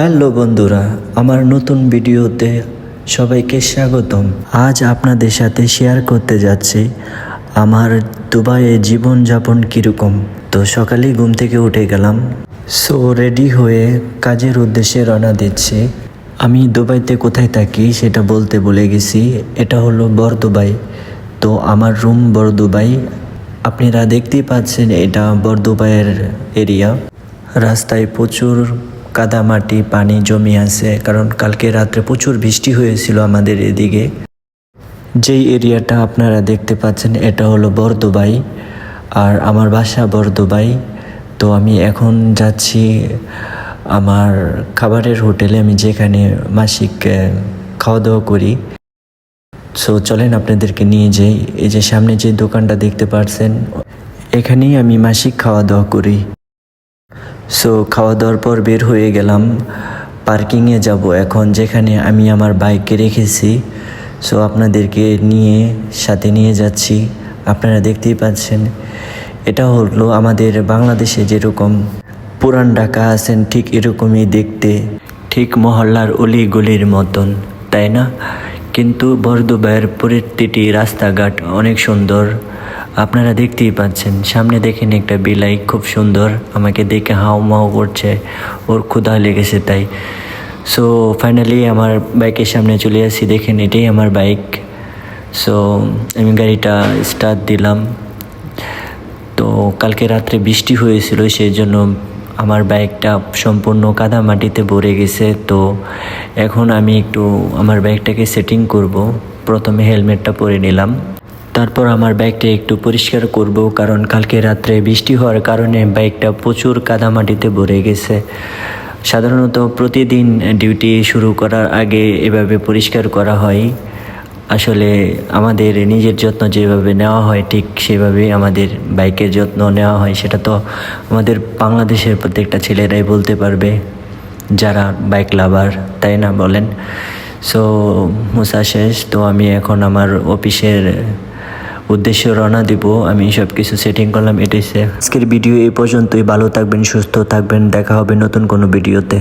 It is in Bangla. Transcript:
হ্যালো বন্ধুরা, আমার নতুন ভিডিওতে সবাইকে স্বাগতম। আজ আপনাদের সাথে শেয়ার করতে যাচ্ছি আমার দুবাইয়ে জীবনযাপন কীরকম। তো সকালেই ঘুম থেকে উঠে গেলাম, সো রেডি হয়ে কাজের উদ্দেশ্যে রওনা দিচ্ছি। আমি দুবাইতে কোথায় থাকি সেটা বলতে ভুলে গেছি। এটা হলো বরদুবাই। তো আমার রুম বরদুবাই। আপনারা দেখতেই পাচ্ছেন এটা বরদুবাইয়ের এরিয়া। রাস্তায় প্রচুর কাদামাটি পানি জমে আছে, কারণ কালকে রাত্রে প্রচুর বৃষ্টি হয়েছিল আমাদের এদিকে। যেই এরিয়াটা আপনারা দেখতে পাচ্ছেন এটা হলো বরদুবাই, আর আমার বাসা বরদুবাই। তো আমি এখন যাচ্ছি আমার খাবারের হোটেলে, আমি যেখানে মাসিক খাওয়া দাওয়া করি। সো চলেন আপনাদেরকে নিয়ে যাই। এই যে সামনে যে দোকানটা দেখতে পাচ্ছেন, এখানেই আমি মাসিক খাওয়া দাওয়া করি। সো খাওয়া দাওয়ার পর বের হয়ে গেলাম, পার্কিংয়ে যাব এখন, যেখানে আমি আমার বাইকে রেখেছি। সো আপনাদেরকে সাথে নিয়ে যাচ্ছি। আপনারা দেখতেই পাচ্ছেন এটা হলো আমাদের বাংলাদেশে যেরকম পুরান ঢাকা আছেন ঠিক এরকমই দেখতে, ঠিক মহল্লার অলি গলির মতন, তাই না? কিন্তু বরদুবাইয়ের প্রতিটি রাস্তাঘাট অনেক সুন্দর। আপনারা দেখতেই পাচ্ছেন, সামনে দেখেন একটা বিলাই খুব সুন্দর, আমাকে দেখে হাও মাও করছে, ওর ক্ষুধা লেগেছে তাই। সো ফাইনালি আমার বাইকের সামনে চলে আসি, দেখেন এটাই আমার বাইক। সো আমি গাড়িটা স্টার্ট দিলাম। তো কালকে রাত্রে বৃষ্টি হয়েছিল, সেই জন্য আমার বাইকটা সম্পূর্ণ কাদা মাটিতে ভরে গেছে। তো এখন আমি একটু আমার বাইকটাকে সেটিং করব। প্রথমে হেলমেটটা পরে নিলাম, তারপর আমার বাইকটা একটু পরিষ্কার করব, কারণ কালকে রাত্রে বৃষ্টি হওয়ার কারণে বাইকটা প্রচুর কাদামাটিতে ভরে গেছে। সাধারণত প্রতিদিন ডিউটি শুরু করার আগে এভাবে পরিষ্কার করা হয়। আসলে আমাদের নিজের যত্ন যেভাবে নেওয়া হয় ঠিক সেভাবেই আমাদের বাইকের যত্ন নেওয়া হয়। সেটা তো আমাদের বাংলাদেশের প্রত্যেকটা ছেলেরাই বলতে পারবে, যারা বাইক লাভার, তাই না বলেন? সো মোছা শেষ। তো আমি এখন আমার অফিসের উদ্দেশ্যে রওনা দিব। আমি সব কিছু সেটিং করলাম, এটাই আজকের ভিডিও এই পর্যন্তই। ভালো থাকবেন, সুস্থ থাকবেন, দেখা হবে নতুন কোনো ভিডিওতে।